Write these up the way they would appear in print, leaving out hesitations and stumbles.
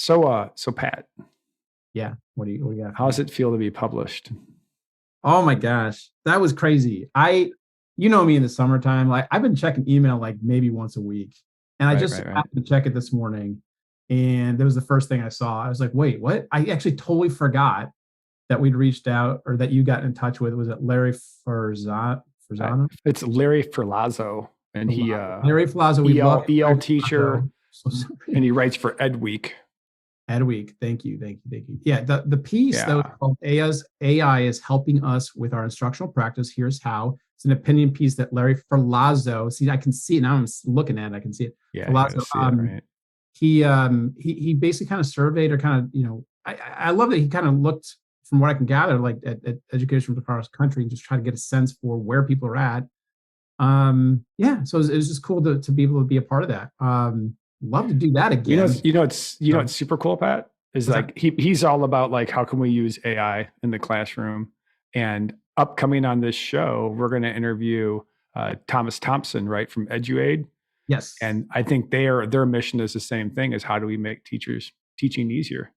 So Pat, Yeah. What do you got how for does me? it feel to be published? Oh my gosh. That was crazy. You know me in the summertime, like I've been checking email like maybe once a week. And I Right, just right, right. happened to check it this morning. And that was the first thing I saw. I was like, wait, what? I actually totally forgot that we'd reached out or that you got in touch with. Was it Larry Uh, Farzana? it's Larry Ferlazzo, and he Larry Filazzo. We love EL Larry teacher, Filazzo. So and sorry. he writes for Ed Week. Edweek. Thank you. Thank you. Thank you. Yeah, the piece that was Yeah, called AI is helping us with our instructional practice. Here's how. It's an opinion piece that Larry Ferlazzo, see, I can see it now. I'm looking at it. I can see it. yeah, you got to Ferlazzo, see it, right? he basically kind of surveyed or kind of, I love that he kind of looked from what I can gather, like at education from across the country and just try to get a sense for where people are at. Yeah, so it was just cool to be able to be a part of that. Love to do that You know, again. it's super cool, Pat. Is What's that? like he's all about like how can we use AI in the classroom. And upcoming on this show, we're going to interview Thomas Thompson, right, from Eduaide. Yes. And I think their mission is the same thing: as how do we make teaching easier?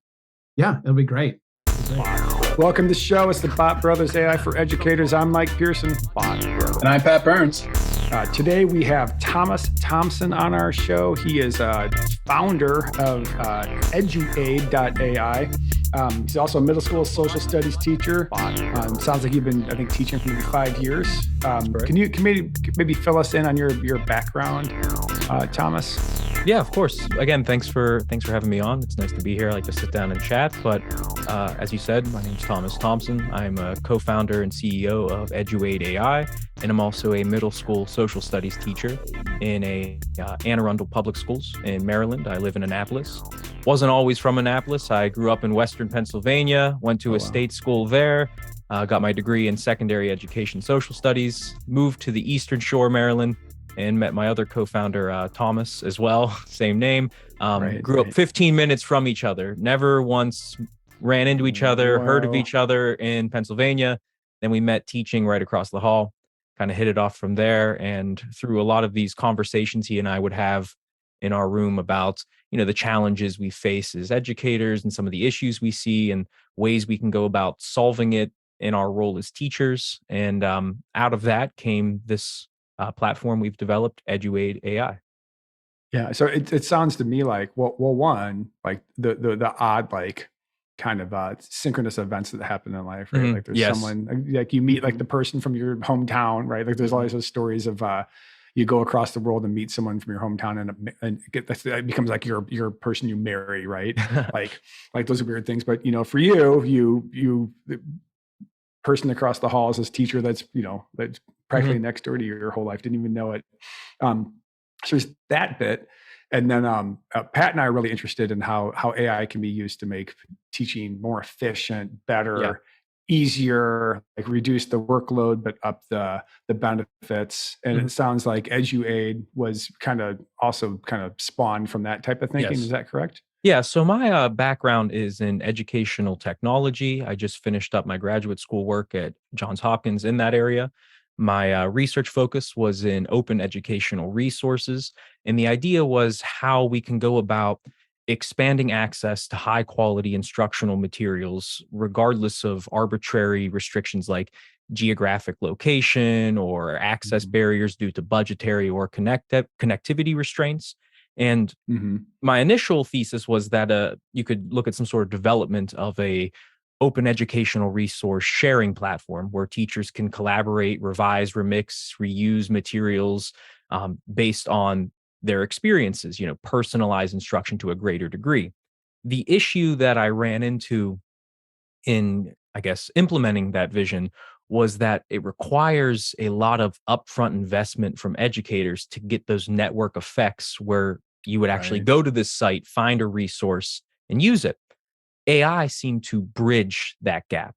Yeah, it'll be great. It'll be great. Welcome to the show. It's the Bot Brothers AI for Educators. I'm Mike Pearson, Bot Brother. And I'm Pat Burns. Today we have Thomas Thompson on our show. He is founder of Eduaide.ai. He's also a middle school social studies teacher. Sounds like you've been, I think, teaching for maybe 5 years. Can you maybe fill us in on your background, Thomas? Yeah, of course. Again, thanks for having me on. It's nice to be here. I like to sit down and chat. But as you said, my name's Thomas Thompson. I'm a co-founder and CEO of Eduaide.ai, and I'm also a middle school social studies teacher in Anne Arundel Public Schools in Maryland. I live in Annapolis. Wasn't always from Annapolis. I grew up in Western Pennsylvania, went to a state school there, got my degree in secondary education social studies, moved to the Eastern Shore, Maryland, and met my other co-founder, Thomas, as well, same name. Grew up 15 minutes from each other, never once ran into each other, heard of each other in Pennsylvania. Then we met teaching right across the hall, kind of hit it off from there. And through a lot of these conversations he and I would have in our room about, the challenges we face as educators and some of the issues we see and ways we can go about solving it in our role as teachers. And out of that came this platform we've developed, Eduaide.ai. Yeah, so it sounds to me like one, like the odd like kind of synchronous events that happen in life, right? Mhm. Like there's Yes. someone like you meet like the person from your hometown, right? Like there's always those stories of you go across the world and meet someone from your hometown and it becomes like your person you marry, right? like those are weird things. But for you the person across the hall is this teacher that's that's practically next door to you your whole life, didn't even know it. So there's that bit. And then Pat and I are really interested in how AI can be used to make teaching more efficient, better, easier, like reduce the workload, but up the benefits. And it sounds like Eduaide was kind of spawned from that type of thinking. Yes. Is that correct? Yeah, so my background is in educational technology. I just finished up my graduate school work at Johns Hopkins in that area. My research focus was in open educational resources. And the idea was how we can go about expanding access to high quality instructional materials, regardless of arbitrary restrictions like geographic location or access barriers due to budgetary or connectivity restraints. And my initial thesis was that you could look at some sort of development of a open educational resource sharing platform where teachers can collaborate, revise, remix, reuse materials based on their experiences, personalize instruction to a greater degree. The issue that I ran into in, I guess, implementing that vision was that it requires a lot of upfront investment from educators to get those network effects where you would actually go to this site, find a resource, and use it. AI seemed to bridge that gap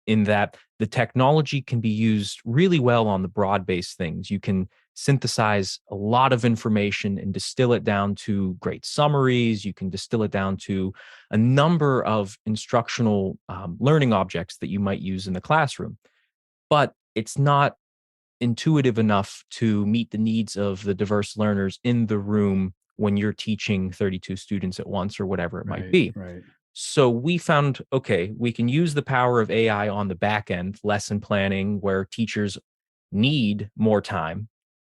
in that the technology can be used really well on the broad-based things. You can synthesize a lot of information and distill it down to great summaries. You can distill it down to a number of instructional learning objects that you might use in the classroom. But it's not intuitive enough to meet the needs of the diverse learners in the room when you're teaching 32 students at once or whatever it might Right, be. right. So we found, okay, we can use the power of AI on the back end, lesson planning, where teachers need more time.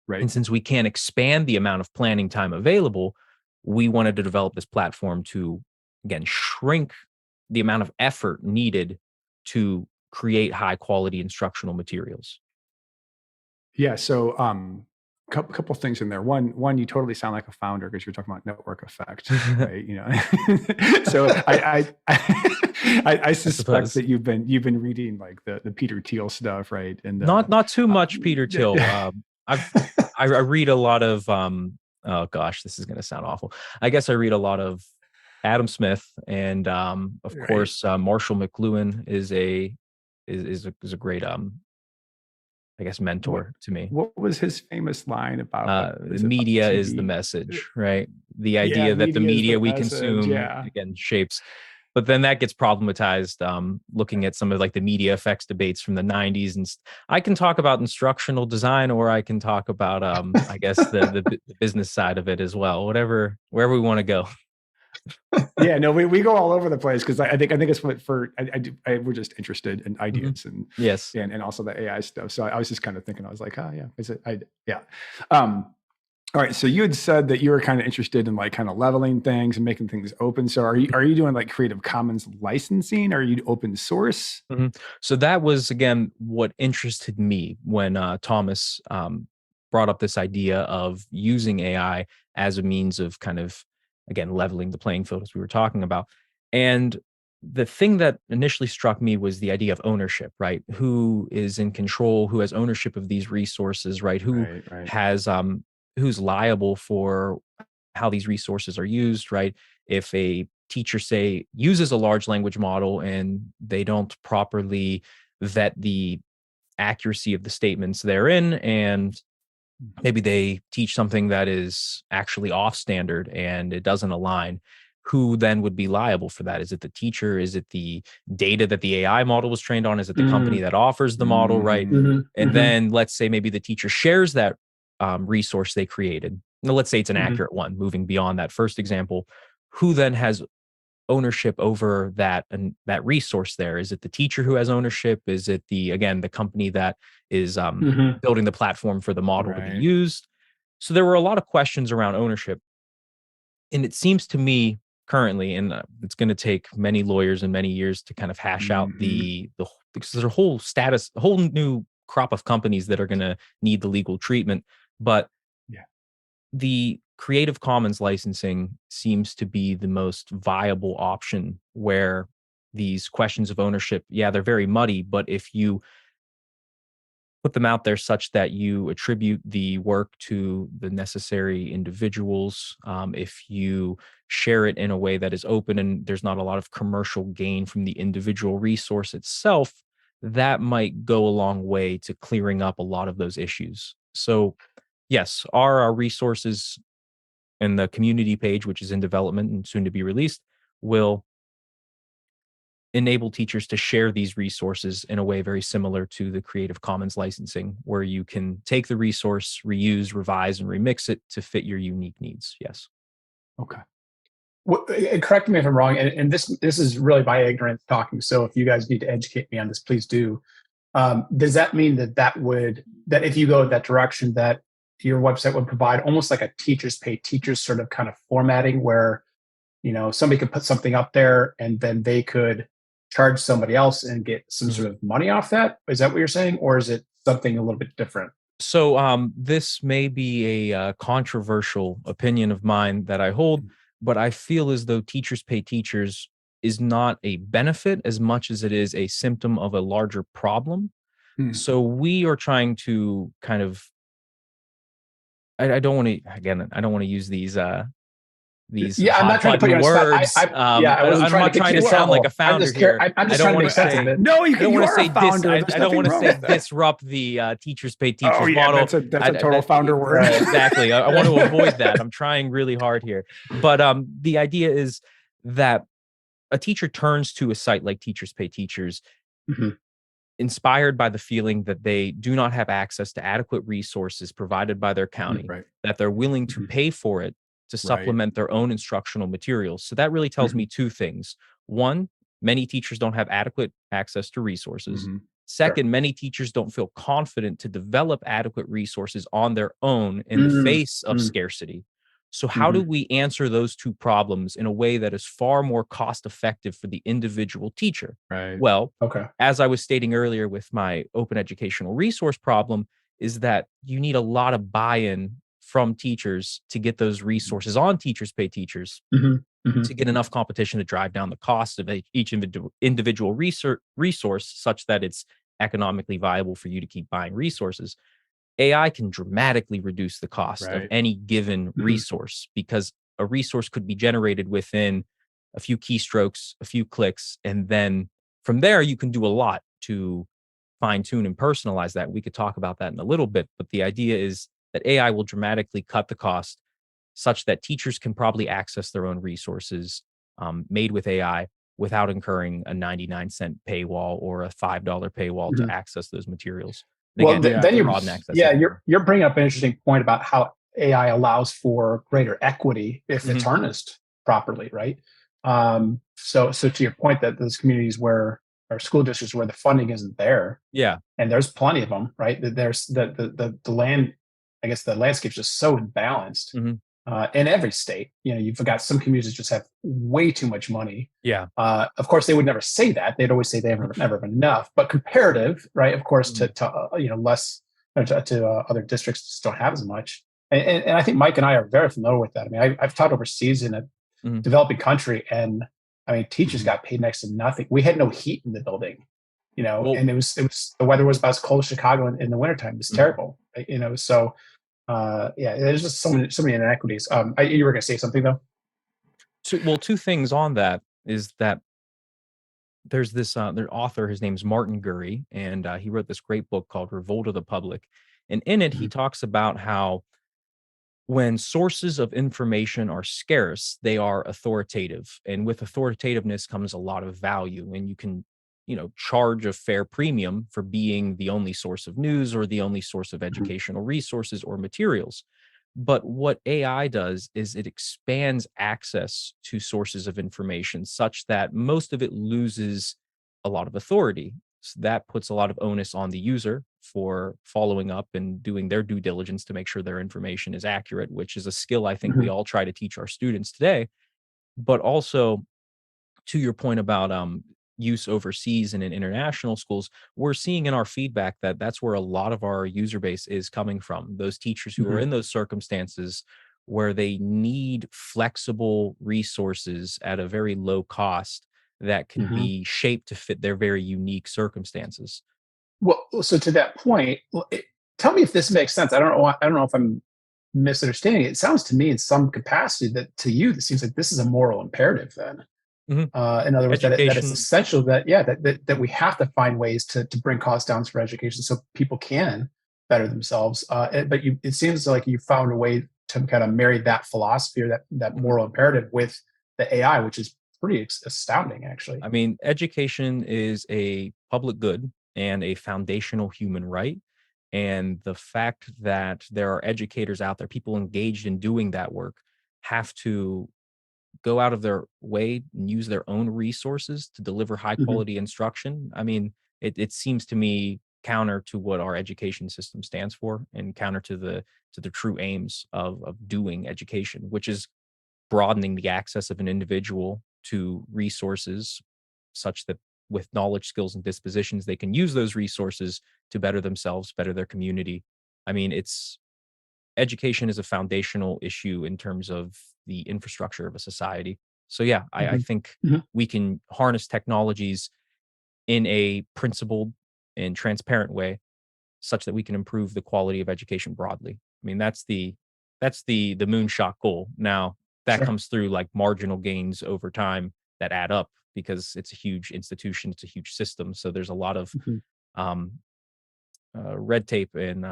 Right. And since we can't expand the amount of planning time available, we wanted to develop this platform to, again, shrink the amount of effort needed to create high quality instructional materials. Yeah. So, couple things in there. One, you totally sound like a founder because you're talking about network effect, right? So I suspect that you've been reading like the Peter Thiel stuff, right? And Not too much Peter Thiel. I read a lot of oh gosh, this is going to sound awful. I guess I read a lot of Adam Smith, and of Right. course Marshall McLuhan is a great I guess mentor to me. What was his famous line about? The media is the message, right? The Yeah, idea that the media we message, consume, yeah. again, shapes. But then that gets problematized, looking at some of like the media effects debates from the 90s. And I can talk about instructional design, or I can talk about, I guess, the business side of it as well, wherever we want to go. Yeah, no, we go all over the place because I think it's what we're just interested in ideas and yes, and also the AI stuff. So I was just kind of thinking, I was like, oh yeah, yeah. All right, so you had said that you were kind of interested in like kind of leveling things and making things open. So are you doing like Creative Commons licensing? Are you open source? Mm-hmm. So that was, again, what interested me when Thomas brought up this idea of using AI as a means of kind of, again, leveling the playing field, as we were talking about. And the thing that initially struck me was the idea of ownership, right? Who is in control, who has ownership of these resources, right? Who Right. has who's liable for how these resources are used, right? If a teacher, say, uses a large language model and they don't properly vet the accuracy of the statements therein, and maybe they teach something that is actually off standard and it doesn't align, who then would be liable for that? Is it the teacher? Is it the data that the AI model was trained on? Is it the company that offers the model, right? And then let's say maybe the teacher shares that resource they created. Now, let's say it's an accurate one, moving beyond that first example. Who then has ownership over that and that resource there? Is it the teacher who has ownership? Is it the company that is building the platform for the model to be used? So there were a lot of questions around ownership. And it seems to me currently, and it's going to take many lawyers and many years to kind of hash out because there's a whole new crop of companies that are going to need the legal treatment. But the Creative Commons licensing seems to be the most viable option, where these questions of ownership, they're very muddy, but if you put them out there such that you attribute the work to the necessary individuals, if you share it in a way that is open and there's not a lot of commercial gain from the individual resource itself, that might go a long way to clearing up a lot of those issues. So yes, our resources and the community page, which is in development and soon to be released, will enable teachers to share these resources in a way very similar to the Creative Commons licensing, where you can take the resource, reuse, revise, and remix it to fit your unique needs. Yes. Okay. Well, correct me if I'm wrong, and this is really my ignorance talking. So if you guys need to educate me on this, please do. Does that mean that if you go that direction, that your website would provide almost like a teachers pay teachers sort of kind of formatting, where somebody could put something up there and then they could charge somebody else and get some sort of money off that? Is that what you're saying, or is it something a little bit different? So this may be a controversial opinion of mine that I hold, but I feel as though teachers pay teachers is not a benefit as much as it is a symptom of a larger problem. So we are trying to kind of, I don't want to use these I'm not trying to put you on words. I'm not trying to sound like a founder here. I'm just trying to make sense of it. No, you don't want to say founder. I don't want to say disrupt the teachers pay teachers model. That's a total founder word. Exactly. I want to avoid that. I'm trying really hard here. But the idea is that a teacher turns to a site like Teachers Pay Teachers, inspired by the feeling that they do not have access to adequate resources provided by their county, that they're willing to pay for it to supplement their own instructional materials. So that really tells me two things. One, many teachers don't have adequate access to resources. Second, many teachers don't feel confident to develop adequate resources on their own in the face of scarcity. So how do we answer those two problems in a way that is far more cost effective for the individual teacher? Well, as I was stating earlier with my open educational resource problem, is that you need a lot of buy-in from teachers to get those resources on Teachers Pay Teachers to get enough competition to drive down the cost of each individual resource such that it's economically viable for you to keep buying resources. AI can dramatically reduce the cost of any given resource, because a resource could be generated within a few keystrokes, a few clicks, and then from there you can do a lot to fine tune and personalize that. We could talk about that in a little bit, but the idea is that AI will dramatically cut the cost such that teachers can probably access their own resources made with AI without incurring a 99-cent paywall or a $5 paywall to access those materials. Well, then you're bringing up an interesting point about how AI allows for greater equity if it's harnessed properly, right? So to your point, that those communities where, or school districts where the funding isn't there, and there's plenty of them, right? There's the land, I guess the landscape's just so imbalanced in every state. You know, you've got some communities that just have way too much money. Of course, they would never say that. They'd always say they have never been enough. But comparative, right? Of course, to less to other districts just don't have as much. And I think Mike and I are very familiar with that. I mean, I've taught overseas in a developing country, and I mean, teachers got paid next to nothing. We had no heat in the building, and it was the weather was about as cold as Chicago in the wintertime. It was terrible, right? So. There's just so many inequities. You were going to say something though. Two things on that is that there's this their author. His name's Martin Gurry, and he wrote this great book called Revolt of the Public. And in it, he talks about how when sources of information are scarce, they are authoritative, and with authoritativeness comes a lot of value, and you can charge a fair premium for being the only source of news or the only source of educational resources or materials. But what AI does is it expands access to sources of information such that most of it loses a lot of authority. So that puts a lot of onus on the user for following up and doing their due diligence to make sure their information is accurate, which is a skill I think we all try to teach our students today. But also, to your point about use overseas and in international schools, we're seeing in our feedback that that's where a lot of our user base is coming from. Those teachers who are in those circumstances where they need flexible resources at a very low cost that can be shaped to fit their very unique circumstances. Well, so to that point, tell me if this makes sense. I don't know if I'm misunderstanding it. It sounds to me in some capacity that to you, it seems like this is a moral imperative then. In other words, that it's essential that we have to find ways to bring costs down for education so people can better themselves. But it seems like you found a way to kind of marry that philosophy or that moral imperative with the AI, which is pretty astounding, actually. I mean, education is a public good and a foundational human right. And the fact that there are educators out there, people engaged in doing that work, have to go out of their way and use their own resources to deliver high quality instruction. I mean, it seems to me counter to what our education system stands for and counter to the true aims of doing education, which is broadening the access of an individual to resources such that with knowledge, skills, and dispositions, they can use those resources to better themselves, better their community. I mean, education is a foundational issue in terms of the infrastructure of a society. So yeah, I think we can harness technologies in a principled and transparent way such that we can improve the quality of education broadly. I mean, that's the moonshot goal. Now that comes through like marginal gains over time that add up because it's a huge institution, it's a huge system. So there's a lot of red tape and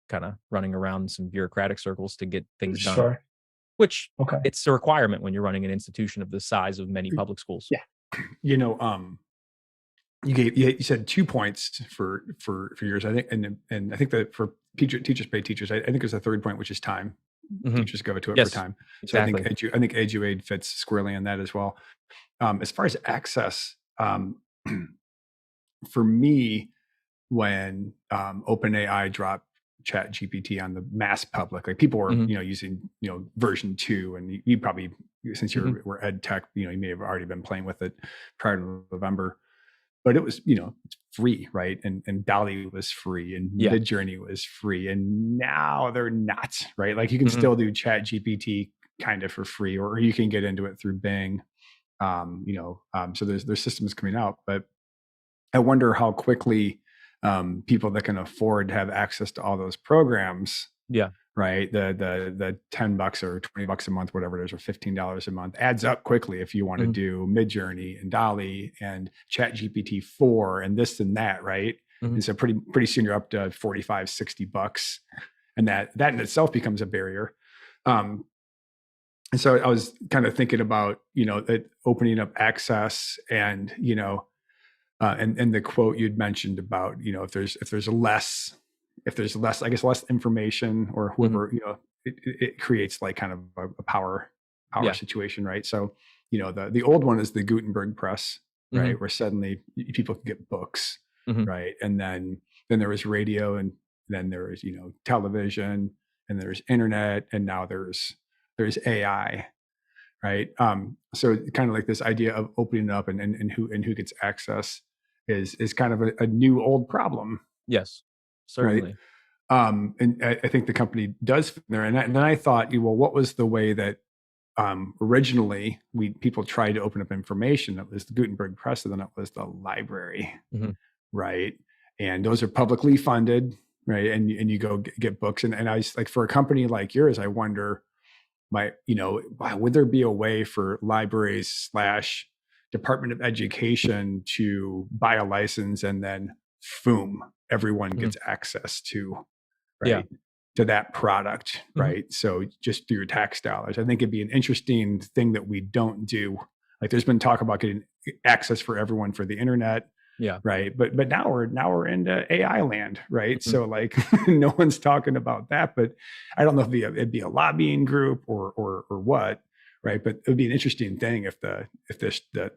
kind of running around some bureaucratic circles to get things done. Which it's a requirement when you're running an institution of the size of many public schools. You said 2 points for yours, I think, and I think that for teachers pay teachers, I think there's a third point, which is time. teachers go to it Yes, for time. So exactly. I think Eduaide fits squarely in that as well. As far as access, for me, when OpenAI dropped Chat GPT on the mass public, like people were, Mhm. using, version 2, and you probably, since Mhm. were ed tech, you may have already been playing with it prior to November, but it was, it's free, right? And Dolly was free, and Yeah. Midjourney was free, and now they're not, right? Like you can Mhm. still do Chat GPT kind of for free, or you can get into it through Bing. So there's systems coming out, but I wonder how quickly people that can afford to have access to all those programs, Yeah. right? The $10 or $20 a month, whatever it is, or $15 a month adds up quickly if you want to Mhm. do Midjourney and Dolly and Chat GPT 4 and this and that, right? Mhm. And so pretty soon you're up to 45, $60, and that in itself becomes a barrier. And so I was kind of thinking about, that opening up access, and and the quote you'd mentioned about, if there's less, I guess, less information, or Mhm. whoever, it creates like kind of a power Yeah. situation, right? So the old one is the Gutenberg press, right? Mhm. Where suddenly people can get books, Mhm. right? And then there was radio, and then there was television, and there's internet, and now there's AI, right? So kind of like this idea of opening up, and who gets access is kind of a new old problem, Yes, right? certainly. And I think the company does fit there. And then I thought, well, what was the way that originally people tried to open up information? It was the Gutenberg press, and then it was the library, Mhm. right? And those are publicly funded, right? And you go get books, and I was like, for a company like yours, I wonder, would there be a way for libraries slash Department of Education to buy a license, and then boom, everyone Mhm. gets access to, Yeah. right, to that product, Mhm. right? So just through your tax dollars, I think it'd be an interesting thing that we don't do. Like there's been talk about getting access for everyone for the internet, Yeah. right? But now we're into AI land, right? Mhm. So like no one's talking about that. But I don't know if it'd be a lobbying group or what, right? But it would be an interesting thing if the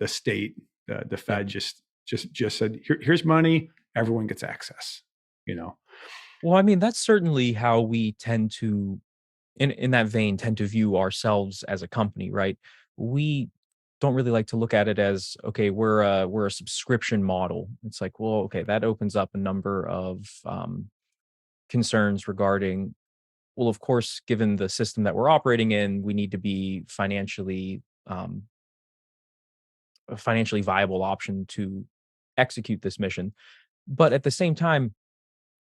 state, the Yeah. Fed just said, here's money, everyone gets access, Well, I mean, that's certainly how we tend to, in that vein, tend to view ourselves as a company, right? We don't really like to look at it as, okay, we're a subscription model. It's like, well, okay, that opens up a number of concerns regarding, well, of course, given the system that we're operating in, we need to be a financially viable option to execute this mission. But at the same time,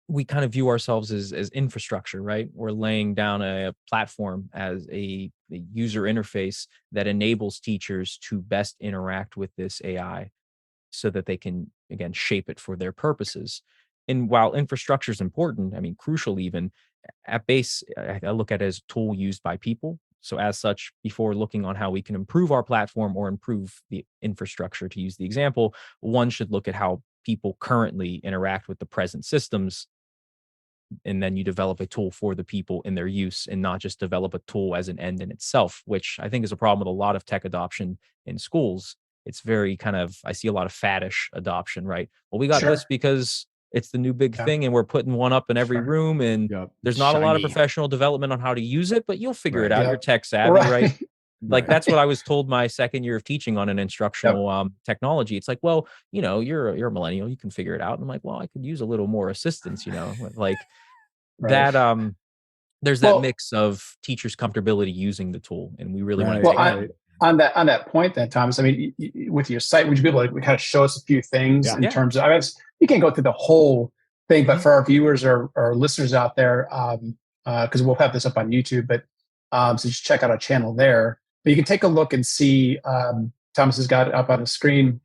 we kind of view ourselves as infrastructure, right? We're laying down a platform as a user interface that enables teachers to best interact with this AI so that they can, again, shape it for their purposes. And while infrastructure is important, I mean, crucial even, at base, I look at it as a tool used by people. So as such, before looking on how we can improve our platform or improve the infrastructure, to use the example, one should look at how people currently interact with the present systems, and then you develop a tool for the people in their use, and not just develop a tool as an end in itself, which I think is a problem with a lot of tech adoption in schools. It's very kind of, I see a lot of faddish adoption, right? Well, we got this Sure. because it's the new big Yeah. thing and we're putting one up in every Sure. room, and Yep. there's not a lot of Shiny. professional development on how to use it, but you'll figure it Right. out. You're Yep. tech savvy, right? Right. Like Right. that's what I was told my second year of teaching on an Yep. instructional technology. It's like, well, you're a millennial, you can figure it out. And I'm like, well, I could use a little more assistance, like Right. that. There's that Well, mix of teachers' comfortability using the tool, and we really want to Right. well, take that. Right. on that point, then, Thomas. I mean, with your site, would you be able to kind of show us a few things Yeah. in Yeah. terms of? I mean, you can't go through the whole thing, but Mhm. for our viewers or listeners out there, because we'll have this up on YouTube, but so just check out our channel there. But you can take a look and see. Thomas has got it up on the screen.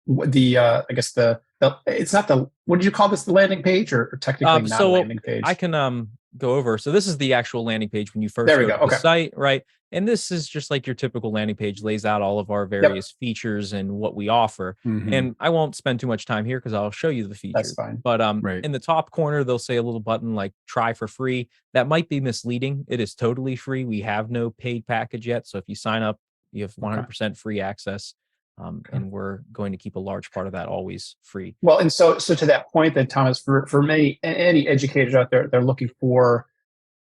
The I guess the it's not the, what did you call this, the landing page, or technically not a So landing I page? can go over. So this is the actual landing page when you first There we go go. to the Okay. site, right? And this is just like your typical landing page, lays out all of our various features and what we offer. Mhm. And I won't spend too much time here because I'll show you the features. That's fine. But Right. in the top corner, they'll say a little button like try for free. That might be misleading. It is totally free. We have no paid package yet. So if you sign up, you have 100% free access. And we're going to keep a large part of that always free. Well, and so to that point, then Thomas, for many any educators out there, they're looking for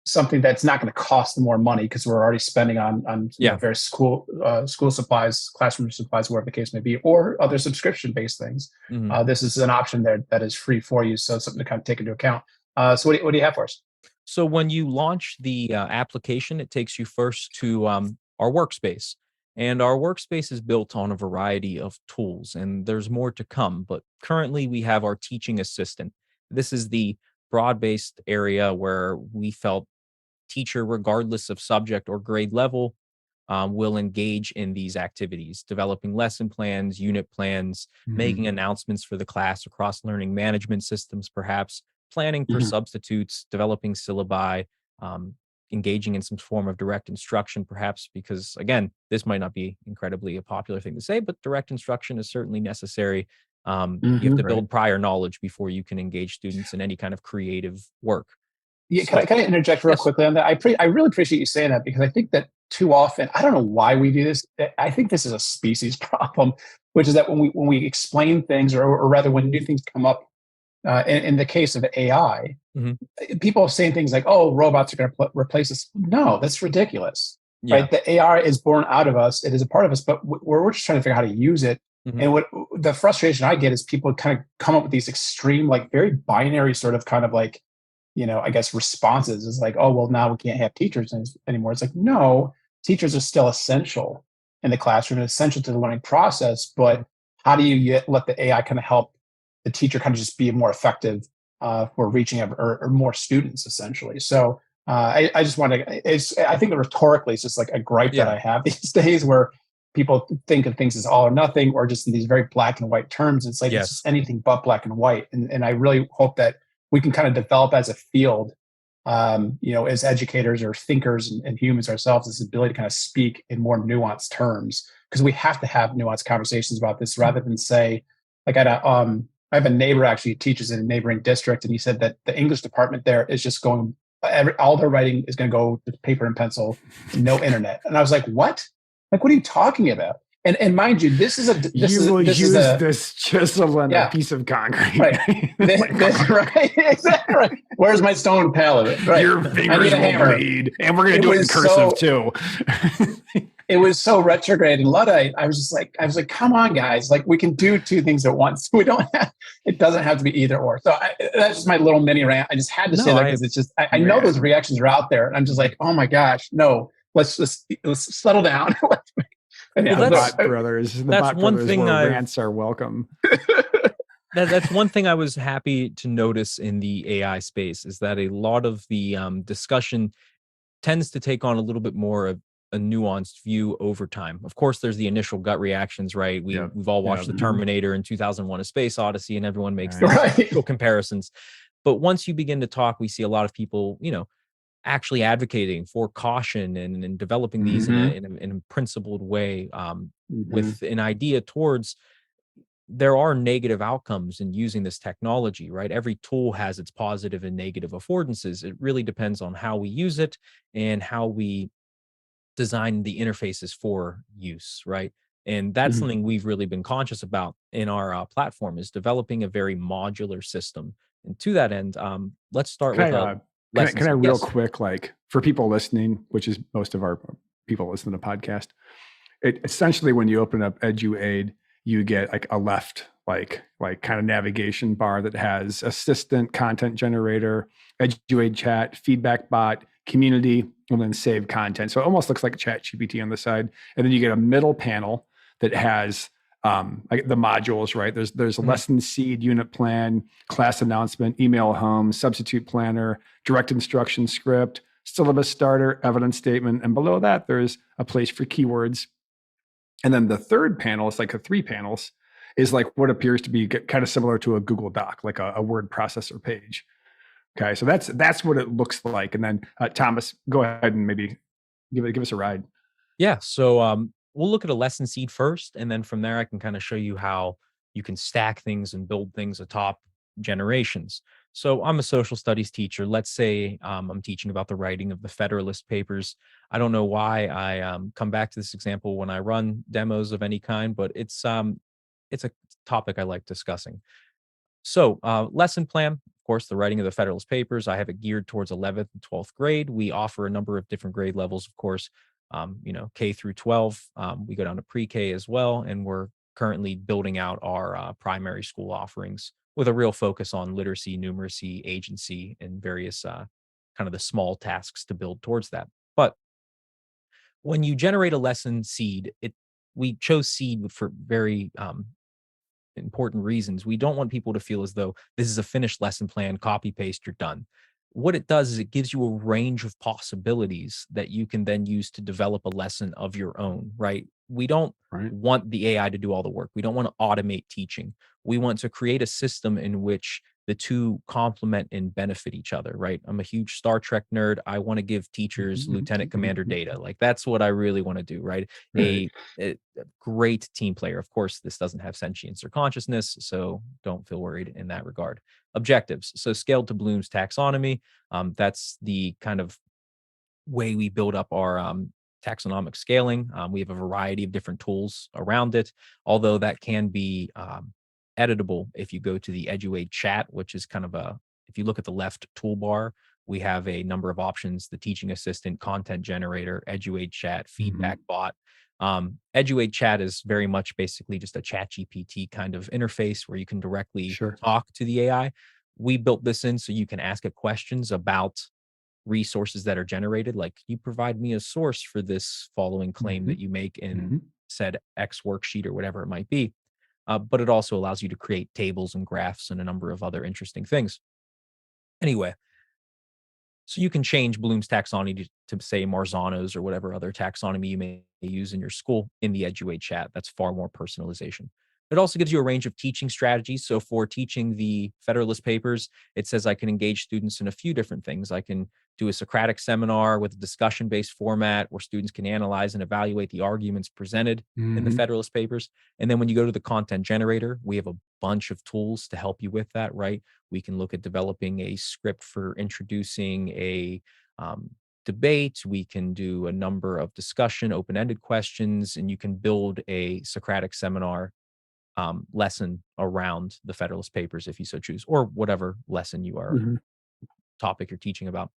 something that's not going to cost them more money because we're already spending on various school supplies, classroom supplies, whatever the case may be, or other subscription based things. This is an option there that is free for you, so it's something to kind of take into account. So what do you have for us? So when you launch the application, it takes you first to our workspace. And our workspace is built on a variety of tools, and there's more to come. But currently, we have our teaching assistant. This is the broad-based area where we felt teacher, regardless of subject or grade level, will engage in these activities, developing lesson plans, unit plans, making announcements for the class across learning management systems, perhaps planning for substitutes, developing syllabi, engaging in some form of direct instruction, perhaps, because again, this might not be incredibly a popular thing to say, but direct instruction is certainly necessary. You have to build prior knowledge before you can engage students in any kind of creative work. Yeah, can I interject real quickly on that? I really appreciate you saying that because I think that too often, I don't know why we do this. I think this is a species problem, which is that when we explain things, or rather when new things come up, in the case of AI, people are saying things like, "Oh, robots are going to replace us." No, that's ridiculous. Right? The AI is born out of us; it is a part of us, but we're just trying to figure out how to use it. And what the frustration I get is people kind of come up with these extreme, like very binary sort of kind of like, I guess responses is like, oh, well, now we can't have teachers anymore. It's like, no, teachers are still essential in the classroom and essential to the learning process. But how do you let the AI kind of help the teacher kind of just be more effective for reaching or more students, essentially? So I just want to, I think rhetorically, it's just like a gripe that I have these days where people think of things as all or nothing, or just in these very black and white terms. It's like, it's just anything but black and white. And I really hope that we can kind of develop as a field, as educators or thinkers and humans ourselves, this ability to kind of speak in more nuanced terms, because we have to have nuanced conversations about this rather than say, like I have a neighbor actually who teaches in a neighboring district, and he said that the English department there is just going, all their writing is going to go to paper and pencil, no internet. And I was like, what? Like, what are you talking about? And mind you, this is this chisel and a piece of concrete. Right. Right. Exactly. Right. Where's my stone palette? Right. Your fingers will bleed. And we're going to do it in cursive too. It was so retrograde and Luddite. I was like, come on, guys. Like, we can do two things at once. It doesn't have to be either or. So that's just my little mini rant. I just had to say that because it's just, I know those reactions are out there. And I'm just like, oh my gosh, no, let's settle down. Yeah, well, that's one thing. Rants are welcome. That's one thing I was happy to notice in the AI space is that a lot of the discussion tends to take on a little bit more of a nuanced view over time. Of course, there's the initial gut reactions, right? We've all watched the Terminator in 2001: A Space Odyssey, and everyone makes these comparisons. But once you begin to talk, we see a lot of people, actually advocating for caution and developing these in a principled way with an idea towards there are negative outcomes in using this technology, right? Every tool has its positive and negative affordances. It really depends on how we use it and how we design the interfaces for use, right? And that's something we've really been conscious about in our platform, is developing a very modular system. And to that end, let's start with Can I real quick, like for people listening, which is most of our people listen to the podcast, essentially when you open up Eduaide, you get like a left, like kind of navigation bar that has assistant, content generator, Eduaide chat, feedback bot, community, and then save content. So it almost looks like ChatGPT on the side. And then you get a middle panel that has like the modules, right? There's a lesson seed, unit plan, class announcement, email home, substitute planner, direct instruction script, syllabus starter, evidence statement. And below that, there's a place for keywords. And then the third panel, it's like 3 panels, is like what appears to be kind of similar to a Google Doc, like a word processor page. Okay, so that's what it looks like. And then Thomas, go ahead and maybe give us a ride. Yeah. So we'll look at a lesson seed first, and then from there I can kind of show you how you can stack things and build things atop generations. So I'm a social studies teacher. Let's say I'm teaching about the writing of the Federalist Papers. I don't know why I come back to this example when I run demos of any kind, but it's a topic I like discussing. So, lesson plan, of course, the writing of the Federalist Papers. I have it geared towards 11th and 12th grade. We offer a number of different grade levels, of course, K through 12. We go down to pre-K as well, and we're currently building out our primary school offerings with a real focus on literacy, numeracy, agency, and various kind of the small tasks to build towards that. But when you generate a lesson seed, we chose seed for very important reasons. We don't want people to feel as though this is a finished lesson plan, copy paste, you're done. What it does is it gives you a range of possibilities that you can then use to develop a lesson of your own, right? We don't Right. want the AI to do all the work. We don't want to automate teaching. We want to create a system in which the two complement and benefit each other, right? I'm a huge Star Trek nerd. I want to give teachers Lieutenant Commander data. Like that's what I really want to do, right? Right. A great team player. Of course, this doesn't have sentience or consciousness, so don't feel worried in that regard. Objectives. So scaled to Bloom's taxonomy. That's the kind of way we build up our taxonomic scaling. We have a variety of different tools around it, although that can be editable if you go to the Eduaide chat, which is kind of if you look at the left toolbar, we have a number of options: the teaching assistant, content generator, Eduaide chat, feedback bot. Eduaide chat is very much basically just a chat GPT kind of interface where you can directly Sure. talk to the AI. We built this in so you can ask it questions about resources that are generated. Like, you provide me a source for this following claim that you make in said X worksheet or whatever it might be. But it also allows you to create tables and graphs and a number of other interesting things. Anyway, so you can change Bloom's taxonomy to say Marzano's or whatever other taxonomy you may use in your school in the Eduaide chat. That's far more personalization. It also gives you a range of teaching strategies. So for teaching the Federalist Papers, it says I can engage students in a few different things. I can do a Socratic seminar with a discussion-based format where students can analyze and evaluate the arguments presented in the Federalist Papers. And then when you go to the content generator, we have a bunch of tools to help you with that, right? We can look at developing a script for introducing a debate. We can do a number of discussion, open-ended questions, and you can build a Socratic seminar lesson around the Federalist Papers if you so choose, or whatever lesson you are topic you're teaching about.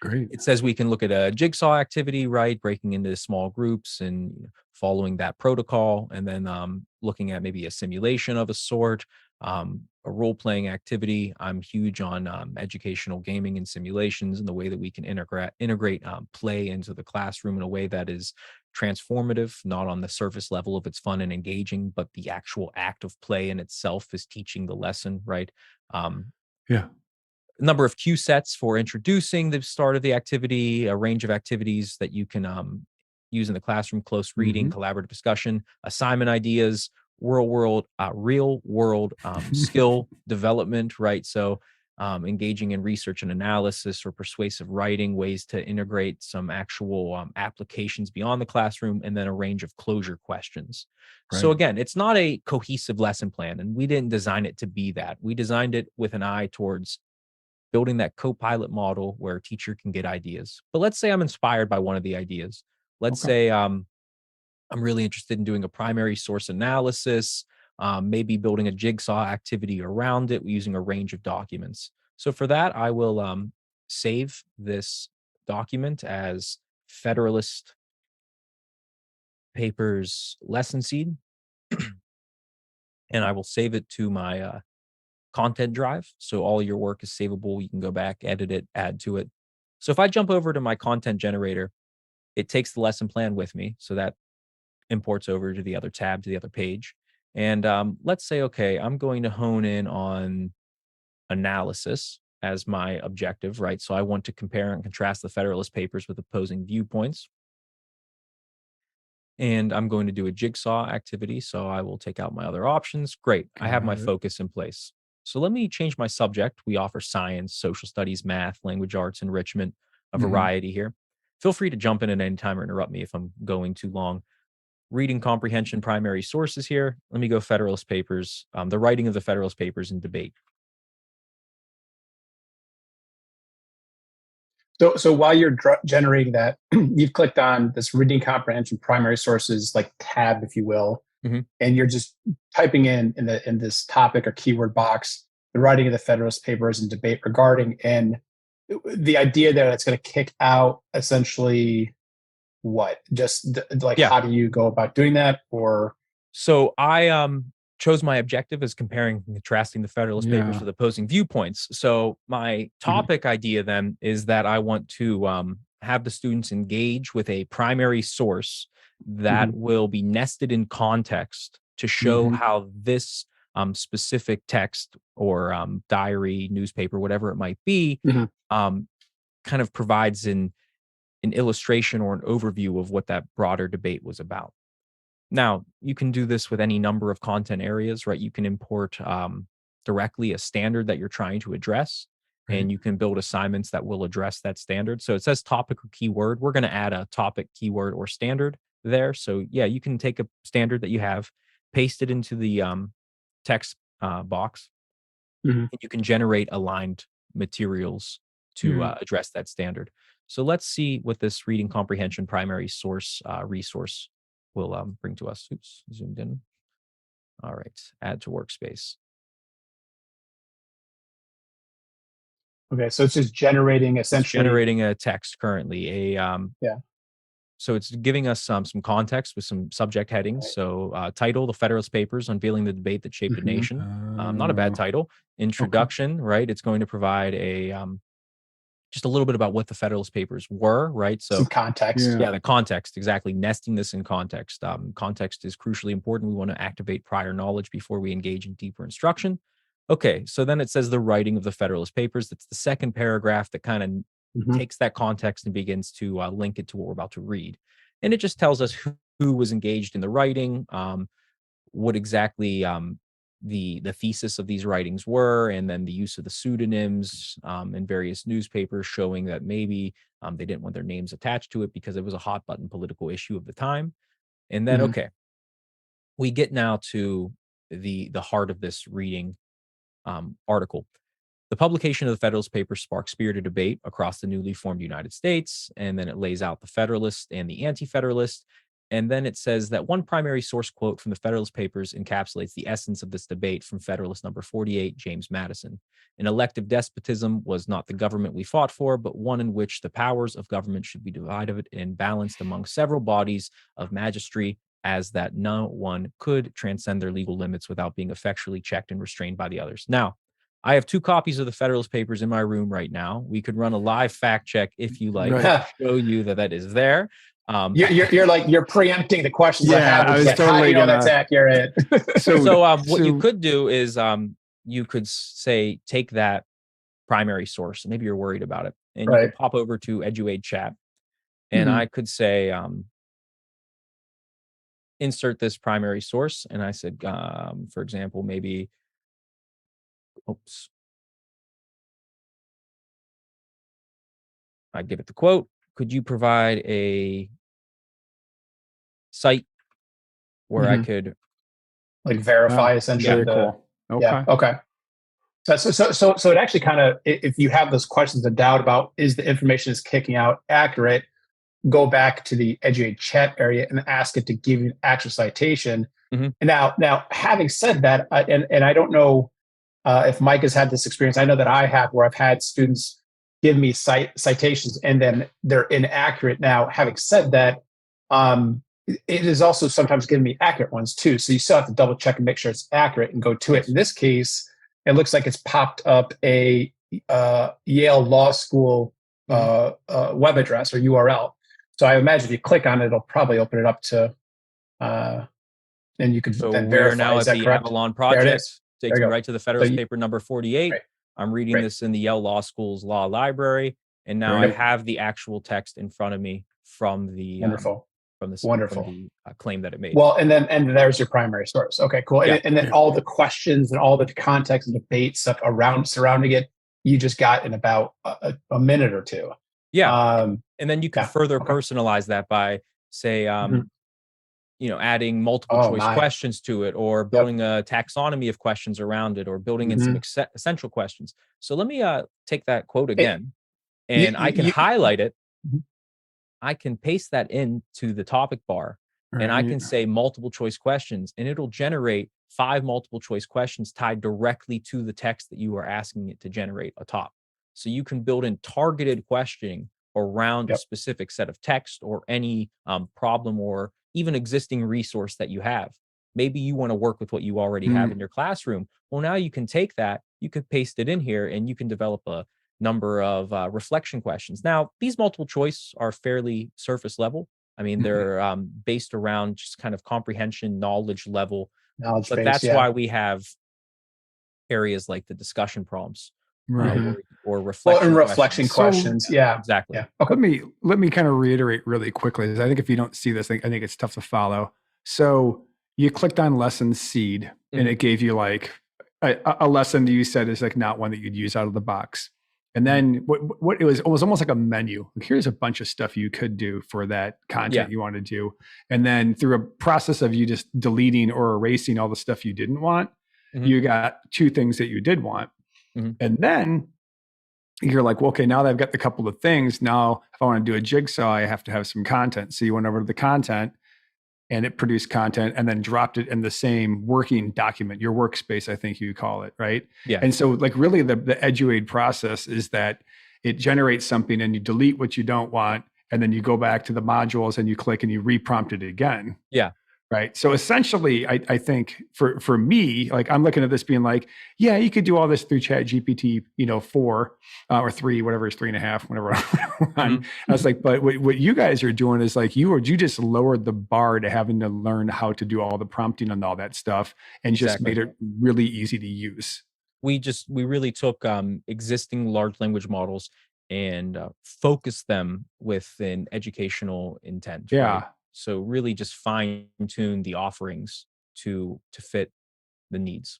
Great. It says we can look at a jigsaw activity, right? Breaking into small groups and following that protocol, and then looking at maybe a simulation of a sort, a role-playing activity. I'm huge on educational gaming and simulations and the way that we can integrate play into the classroom in a way that is transformative, not on the surface level of it's fun and engaging, but the actual act of play in itself is teaching the lesson, right? Yeah. A number of cue sets for introducing the start of the activity, a range of activities that you can use in the classroom: close reading, collaborative discussion, assignment ideas, real world skill development, right? So engaging in research and analysis or persuasive writing, ways to integrate some actual applications beyond the classroom, and then a range of closure questions. So Right. again, it's not a cohesive lesson plan, and we didn't design it to be that. We designed it with an eye towards building that co-pilot model where a teacher can get ideas. But let's say I'm inspired by one of the ideas. Let's Okay. say I'm really interested in doing a primary source analysis, maybe building a jigsaw activity around it using a range of documents. So for that, I will save this document as Federalist Papers lesson seed, and I will save it to my content drive. So all your work is savable. You can go back, edit it, add to it. So if I jump over to my content generator, it takes the lesson plan with me. So that imports over to the other tab, to the other page. And let's say, okay, I'm going to hone in on analysis as my objective, right? So I want to compare and contrast the Federalist Papers with opposing viewpoints. And I'm going to do a jigsaw activity. So I will take out my other options. Great. I have my Got it. focus in place. So let me change my subject. We offer science, social studies, math, language arts, enrichment, a Mhm. variety here. Feel free to jump in at any time or interrupt me if I'm going too long. Reading comprehension, primary sources here. Let me go Federalist Papers, the writing of the Federalist Papers and debate. So while you're generating that, you've clicked on this reading comprehension primary sources like tab, if you will, Mhm. and you're just typing in this topic or keyword box the writing of the Federalist Papers and debate regarding, and the idea that it's going to kick out essentially what? Just like Yeah. how do you go about doing that? Or So I chose my objective as comparing and contrasting the Federalist Papers Yeah. with opposing viewpoints. So my topic idea then is that I want to have the students engage with a primary source that will be nested in context to show Mhm. how this specific text or diary, newspaper, whatever it might be, Mhm. kind of provides an illustration or an overview of what that broader debate was about. Now, you can do this with any number of content areas, right? You can import directly a standard that you're trying to address, Right. and you can build assignments that will address that standard. So it says topic or keyword. We're going to add a topic, keyword, or standard there. So yeah, you can take a standard that you have, paste it into the text box, Mhm. and you can generate aligned materials to address that standard. So let's see what this reading comprehension primary source resource will bring to us. Oops, zoomed in. All right, add to workspace. Okay, so it's just generating It's essentially. generating a text currently. Yeah. So it's giving us some context with some subject headings. Right. So title: The Federalist Papers, Unveiling the Debate That Shaped a Nation. Not a bad Oh, title. Introduction, right? It's going to provide a just a little bit about what the Federalist Papers were, right? Some So context. yeah, the context, exactly. Nesting this in context. Context is crucially important. We want to activate prior knowledge before we engage in deeper instruction. Okay, so then it says the writing of the Federalist Papers. That's the second paragraph that kind of Mhm. takes that context and begins to link it to what we're about to read. And it just tells us who was engaged in the writing, what exactly the thesis of these writings were, and then the use of the pseudonyms in various newspapers, showing that maybe they didn't want their names attached to it because it was a hot button political issue of the time. And then, Mhm. okay, we get now to the heart of this reading article. The publication of the Federalist Papers sparked spirited debate across the newly formed United States. And then it lays out the Federalist and the Anti Federalist. And then it says that one primary source quote from the Federalist Papers encapsulates the essence of this debate from Federalist number 48, James Madison. An elective despotism was not the government we fought for, but one in which the powers of government should be divided and balanced among several bodies of magistracy, as that no one could transcend their legal limits without being effectually checked and restrained by the others. Now, I have 2 copies of the Federalist Papers in my room right now. We could run a live fact check if you like Right. to show you that that is there. You're preempting the questions I Yeah, have. I Which was is like, how do totally you know gonna. that's accurate? So what you so- could do is you could say take that primary source. Maybe you're worried about it, and you Right. could pop over to Eduaide chat, and Mhm. I could say insert this primary source, and I said for example maybe oops. I give it the quote. Could you provide a site where I Mhm. could Like verify Wow, essentially very the. cool. Yeah. Okay. Okay. So it actually kind of, if you have those questions of doubt about is the information is kicking out accurate, go back to the Eduaide chat area and ask it to give you an actual citation. Mhm. And now, having said that, and I don't know if Mike has had this experience. I know that I have, where I've had students give me citations and then they're inaccurate. Now, having said that, it is also sometimes giving me accurate ones too. So you still have to double check and make sure it's accurate and go to it. In this case, it looks like it's popped up a Yale Law School web address or URL. So I imagine if you click on it, it'll probably open it up to, and you could So then we are verify. now Is at that the correct? Avalon There it Project. is. Takes There you me go. right to the Federalist you- Paper number 48. Right. I'm reading Right. this in the Yale Law School's law library, and now Right. I have the actual text in front of me from the Wonderful. Wonderful. the claim that it made. Well, and there's your primary source. Okay, cool. Yeah. And then all the questions and all the context and debate stuff surrounding it, you just got in about a minute or two. Yeah. And then you can further Okay. personalize that by, say, adding multiple choice questions to it, or building a taxonomy of questions around it, or building in some essential questions. So let me take that quote again, and I can highlight it. I can paste that into the topic bar, and I can say multiple choice questions, and it'll generate 5 multiple choice questions tied directly to the text that you are asking it to generate atop. So you can build in targeted questioning around a specific set of text or any problem or even existing resource that you have. Maybe you want to work with what you already have in your classroom. Well, now you can take that, you can paste it in here, and you can develop a number of reflection questions. Now, these multiple choice are fairly surface level. I mean, they're based around just kind of comprehension, knowledge level. But that's why we have areas like the discussion prompts, or reflection questions. So, yeah, exactly. Yeah. Okay. Let me kind of reiterate really quickly, because I think if you don't see this, I think it's tough to follow. So you clicked on lesson seed, and it gave you like a lesson that you said is like not one that you'd use out of the box. And then what it was almost like a menu. Here's a bunch of stuff you could do for that content you want to do. And then through a process of you just deleting or erasing all the stuff you didn't want, you got 2 things that you did want. And then you're like, well, okay, now that I've got the couple of things, now if I want to do a jigsaw, I have to have some content. So you went over to the content, and it produced content, and then dropped it in the same working document, your workspace, I think you call it, right? Yeah. And so like really the Eduaide process is that it generates something, and you delete what you don't want, and then you go back to the modules and you click and you reprompt it again. Yeah. Right. So essentially, I think for me, like I'm looking at this being like, yeah, you could do all this through Chat GPT, 4 or 3, whatever is 3.5, whatever. I was like, but what you guys are doing is like you just lowered the bar to having to learn how to do all the prompting and all that stuff, and just made it really easy to use. We really took existing large language models and focused them with an educational intent. Yeah. Right? So really just fine tune the offerings to fit the needs.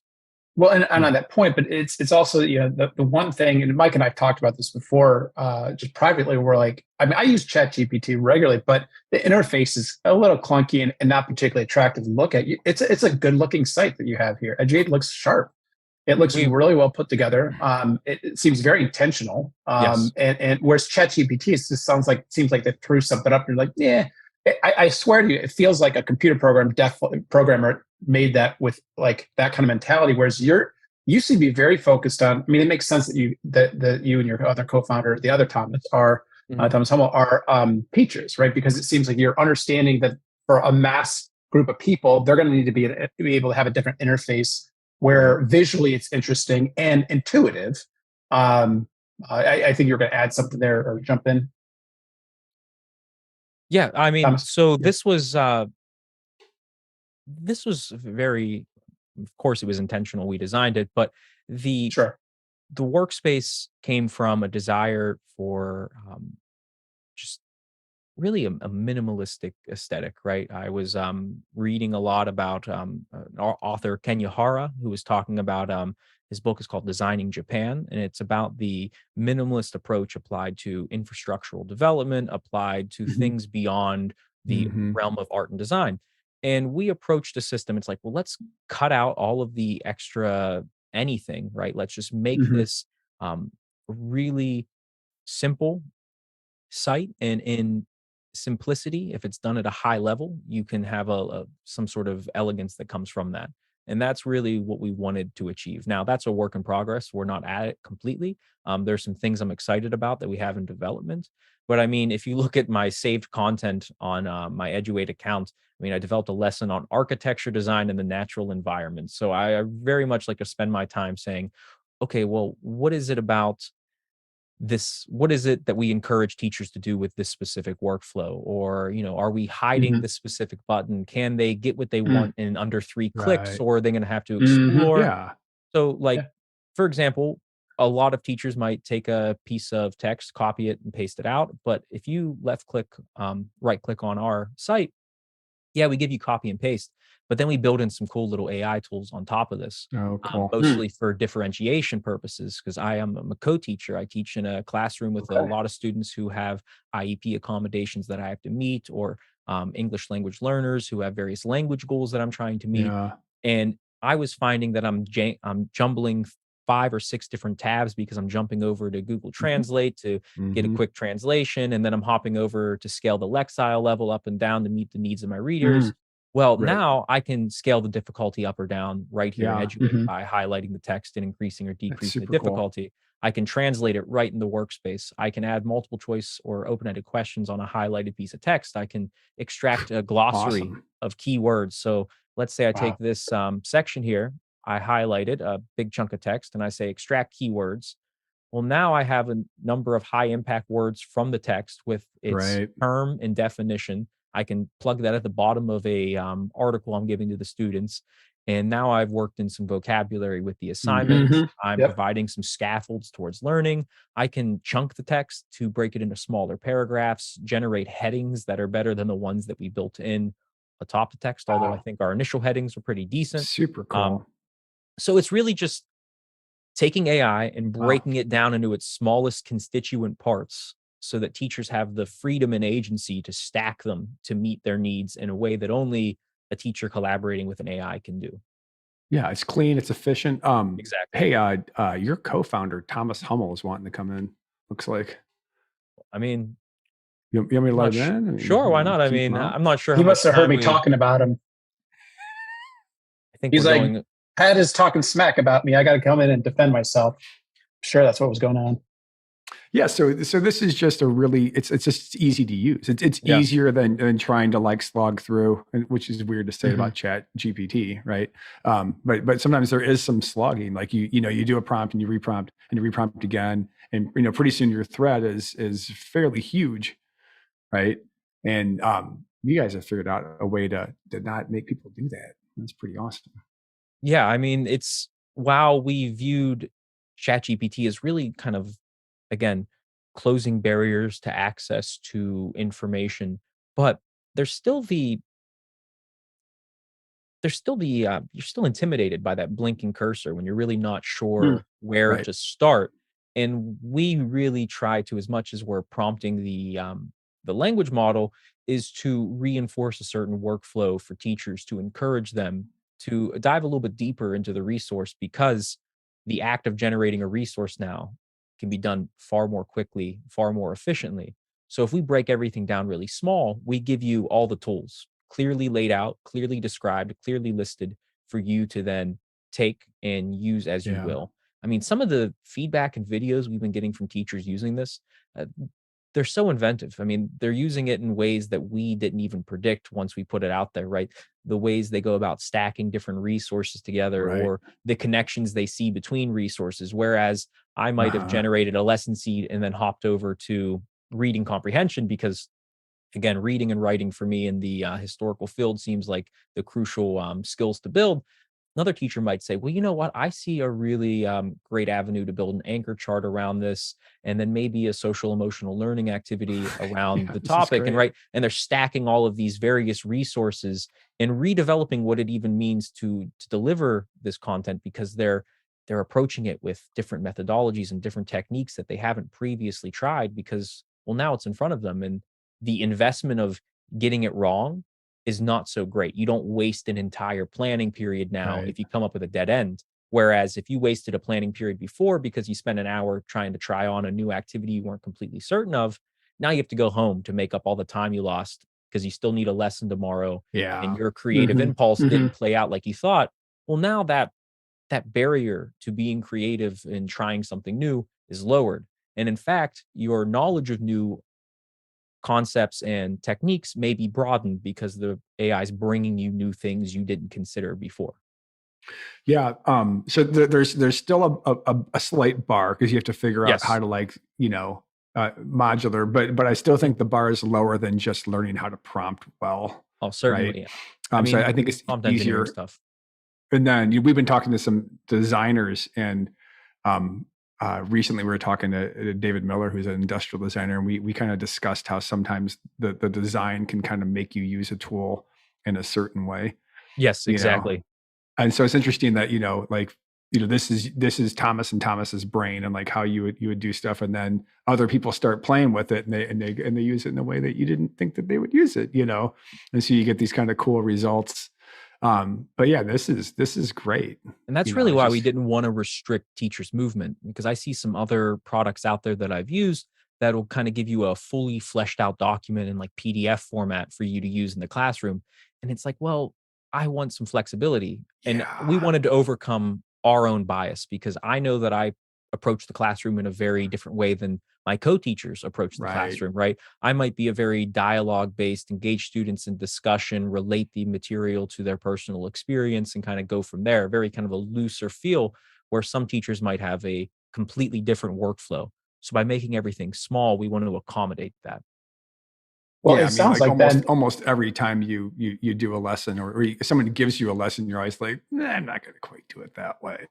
Well, and on that point, but it's also, the one thing, and Mike and I've talked about this before, just privately, we're like, I mean, I use ChatGPT regularly, but the interface is a little clunky and not particularly attractive to look at. It's a good looking site that you have here. Eduaide looks sharp. It looks really well put together. It seems very intentional. And whereas ChatGPT, it just seems like they threw something up and you're like, yeah. I swear to you, it feels like a computer programmer made that with like that kind of mentality. Whereas you seem to be very focused on. I mean, it makes sense that you and your other co-founder, the other Thomas, Thomas Hummel, are teachers, right? Because it seems like you're understanding that for a mass group of people, they're going to need to be able to have a different interface where visually it's interesting and intuitive. I think you're going to add something there or jump in. Yeah, I mean, so this was very, of course, it was intentional. We designed it, but the workspace came from a desire for just really a minimalistic aesthetic, right? I was reading a lot about author Kenya Hara, who was talking about his book is called Designing Japan, and it's about the minimalist approach applied to infrastructural development, applied to things beyond the realm of art and design. And we approached a system. It's like, well, let's cut out all of the extra anything, right? Let's just make this really simple site, and in simplicity, if it's done at a high level, you can have some sort of elegance that comes from that. And that's really what we wanted to achieve. Now, that's a work in progress. We're not at it completely. There's some things I'm excited about that we have in development. But I mean, if you look at my saved content on my Eduaide account, I mean, I developed a lesson on architecture design in the natural environment. So I very much like to spend my time saying, okay, well, what is it about this? What is it that we encourage teachers to do with this specific workflow? Or, are we hiding this specific button? Can they get what they want in under 3 clicks, or are they going to have to explore? Yeah. So for example, a lot of teachers might take a piece of text, copy it, and paste it out. But if you right click on our site, yeah, we give you copy and paste, but then we build in some cool little AI tools on top of this, Oh, cool. mostly for differentiation purposes. Because I'm a co-teacher. I teach in a classroom with a lot of students who have IEP accommodations that I have to meet, or English language learners who have various language goals that I'm trying to meet. Yeah. And I was finding that I'm jumbling 5 or 6 different tabs because I'm jumping over to Google Translate to get a quick translation, and then I'm hopping over to scale the Lexile level up and down to meet the needs of my readers. Well, Right. now I can scale the difficulty up or down right here in Yeah. Eduaide by highlighting the text and increasing or decreasing the super cool. difficulty. I can translate it right in the workspace. I can add multiple choice or open-ended questions on a highlighted piece of text. I can extract a glossary Awesome. of keywords. So let's say I take Wow. this section here, I highlighted a big chunk of text, and I say extract keywords. Well, now I have a number of high impact words from the text with its Right. term and definition. I can plug that at the bottom of a article I'm giving to the students. And now I've worked in some vocabulary with the assignments. I'm Yep. providing some scaffolds towards learning. I can chunk the text to break it into smaller paragraphs, generate headings that are better than the ones that we built in atop the text, although I Wow. think our initial headings were pretty decent. Super cool. So it's really just taking AI and Wow. breaking it down into its smallest constituent parts so that teachers have the freedom and agency to stack them to meet their needs in a way that only a teacher collaborating with an AI can do. Yeah, it's clean, it's efficient. Exactly. Hey, your co-founder, Thomas Hummel, is wanting to come in, looks like. I mean, You want me to I'm let not him in? sure, why not? I Keep him mean, out? I'm not sure He how much must have heard time me talking about him. I think He's we're like, going. Pat is talking smack about me. I got to come in and defend myself. Sure, that's what was going on. Yeah, so this is just a really it's just easy to use. It's Yeah. easier than trying to like slog through, which is weird to say about Chat GPT, right? But sometimes there is some slogging. Like you do a prompt and you reprompt and you reprompt again, and pretty soon your thread is fairly huge, right? And you guys have figured out a way to not make people do that. That's pretty awesome. Yeah, I mean, it's while we viewed ChatGPT as really kind of, again, closing barriers to access to information, but there's still the you're still intimidated by that blinking cursor when you're really not sure where Right. to start. And we really try to, as much as we're prompting the language model, is to reinforce a certain workflow for teachers to encourage them to dive a little bit deeper into the resource, because the act of generating a resource now can be done far more quickly, far more efficiently. So if we break everything down really small, we give you all the tools clearly laid out, clearly described, clearly listed for you to then take and use as you Yeah. will. I mean, some of the feedback and videos we've been getting from teachers using this, they're so inventive. I mean, they're using it in ways that we didn't even predict once we put it out there, right? The ways they go about stacking different resources together, Right. or the connections they see between resources. Whereas I might have generated a lesson seed and then hopped over to reading comprehension because, again, reading and writing for me in the historical field seems like the crucial skills to build. Another teacher might say, well, you know what? I see a really great avenue to build an anchor chart around this, and then maybe a social emotional learning activity around the This is topic. And great. and they're stacking all of these various resources and redeveloping what it even means to deliver this content, because they're approaching it with different methodologies and different techniques that they haven't previously tried, because, well, now it's in front of them, and the investment of getting it wrong is not so great. You don't waste an entire planning period now Right. if you come up with a dead end. Whereas if you wasted a planning period before because you spent an hour trying to try on a new activity you weren't completely certain of, now you have to go home to make up all the time you lost because you still need a lesson tomorrow and Yeah. your creative impulse didn't play out like you thought. Well, now that barrier to being creative and trying something new is lowered. And in fact, your knowledge of new concepts and techniques may be broadened because the AI is bringing you new things you didn't consider before. Yeah. So there's still a slight bar because you have to figure out Yes. how to modular, but I still think the bar is lower than just learning how to prompt well. Oh, certainly. Right. Yeah. So I think it's prompt engineering easier. stuff. And then we've been talking to some designers, and recently we were talking to David Miller, who's an industrial designer, and we kind of discussed how sometimes the design can kind of make you use a tool in a certain way. Yes, exactly. And so it's interesting that, this is Thomas and Thomas's brain and like how you would do stuff. And then other people start playing with it and they use it in a way that you didn't think that they would use it, And so you get these kind of cool results. But yeah, this is great. And that's really why we didn't want to restrict teachers' movement, because I see some other products out there that I've used that will kind of give you a fully fleshed out document in like PDF format for you to use in the classroom. And it's like, well, I want some flexibility. And we wanted to overcome our own bias, because I know that I approach the classroom in a very different way than my co-teachers approach the classroom, right? I might be a very dialogue-based, engage students in discussion, relate the material to their personal experience, and kind of go from there. Very kind of a looser feel, where some teachers might have a completely different workflow. So by making everything small, we want to accommodate that. Well, it sounds like almost every time you do a lesson or someone gives you a lesson, you're always like, nah, I'm not going to quite do it that way.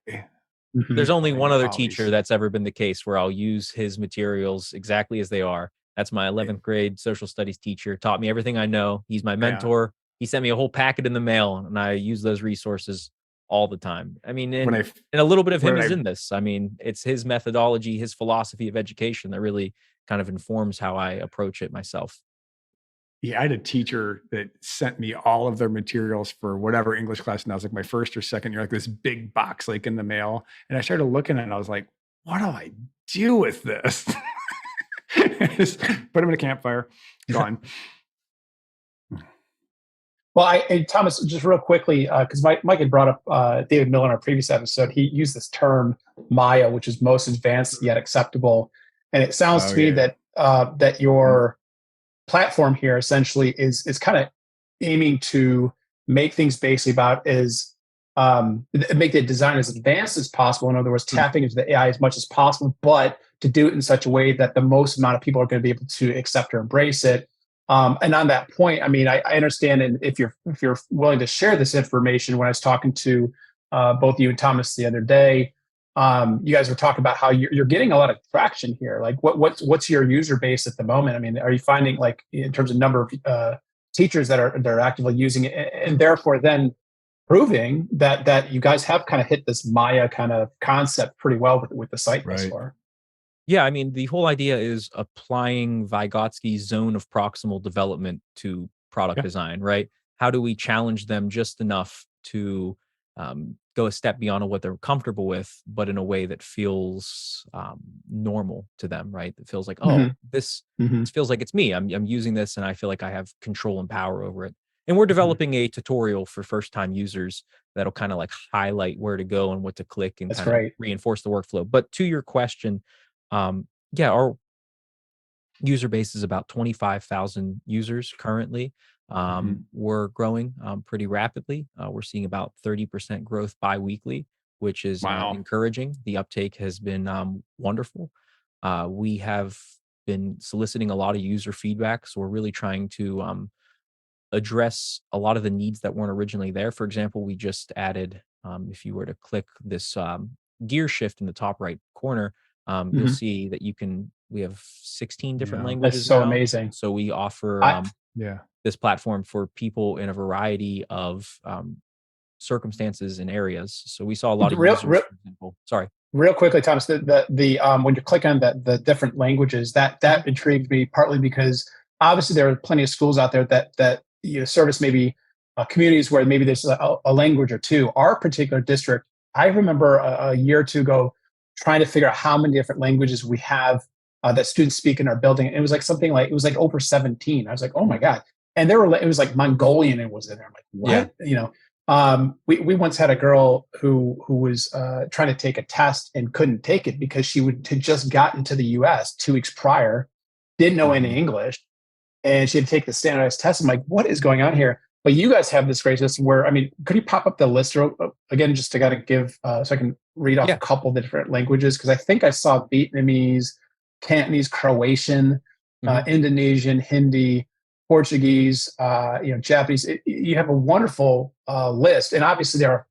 There's only one other teacher that's ever been the case where I'll use his materials exactly as they are. That's my 11th grade social studies teacher. Taught me everything I know. He's my mentor. He sent me a whole packet in the mail, and I use those resources all the time. I mean, and a little bit of him is in this. I mean, it's his methodology, his philosophy of education that really kind of informs how I approach it myself. Yeah, I had a teacher that sent me all of their materials for whatever English class, and I was like my first or second year, like this big box like in the mail. And I started looking at it and I was like, what do I do with this? Just put them in a campfire, gone. Well, Thomas, just real quickly, because Mike had brought up David Miller in our previous episode. He used this term Maya, which is most advanced yet acceptable. And it sounds to me that that your platform here essentially is kind of aiming to make things basically about make the design as advanced as possible. In other words, tapping into the AI as much as possible, but to do it in such a way that the most amount of people are going to be able to accept or embrace it. And on that point, I mean, I understand, and if you're willing to share this information, when I was talking to both you and Thomas the other day, you guys were talking about how you're getting a lot of traction here. Like, what's your user base at the moment? I mean, are you finding, like, in terms of number of teachers that are actively using it, and therefore then proving that you guys have kind of hit this Maya kind of concept pretty well with the site thus far? Yeah, I mean, the whole idea is applying Vygotsky's zone of proximal development to product design, right? How do we challenge them just enough to go a step beyond what they're comfortable with, but in a way that feels normal to them, right? That feels like, this feels like it's me. I'm using this and I feel like I have control and power over it. And we're developing a tutorial for first-time users that'll kind of like highlight where to go and what to click and kind of reinforce the workflow. But to your question, our user base is about 25,000 users currently. We're growing pretty rapidly. We're seeing about 30% growth bi-weekly, which is encouraging. The uptake has been wonderful. We have been soliciting a lot of user feedback, so we're really trying to address a lot of the needs that weren't originally there. For example, we just added, if you were to click this gear shift in the top right corner, you'll see that we have 16 different languages. That's so now. Amazing. So we offer this platform for people in a variety of circumstances and areas. So we saw a lot of users, for example. Sorry. Real quickly, Thomas, when you click on the different languages, that intrigued me, partly because obviously there are plenty of schools out there that service maybe communities where maybe there's a language or two. Our particular district, I remember a year or two ago trying to figure out how many different languages we have that students speak in our building. It was like over 17. I was like, oh my God. And it was like Mongolian and was in there. I'm like, what? We once had a girl who was trying to take a test and couldn't take it because she had just gotten to the US 2 weeks prior, didn't know any English, and she had to take the standardized test. I'm like, what is going on here? But you guys have this great system where, I mean, could you pop up the list again, just to kind of give, so I can read off a couple of the different languages? Because I think I saw Vietnamese, Cantonese, Croatian, Indonesian, Hindi, Portuguese, Japanese. You have a wonderful list, and obviously there are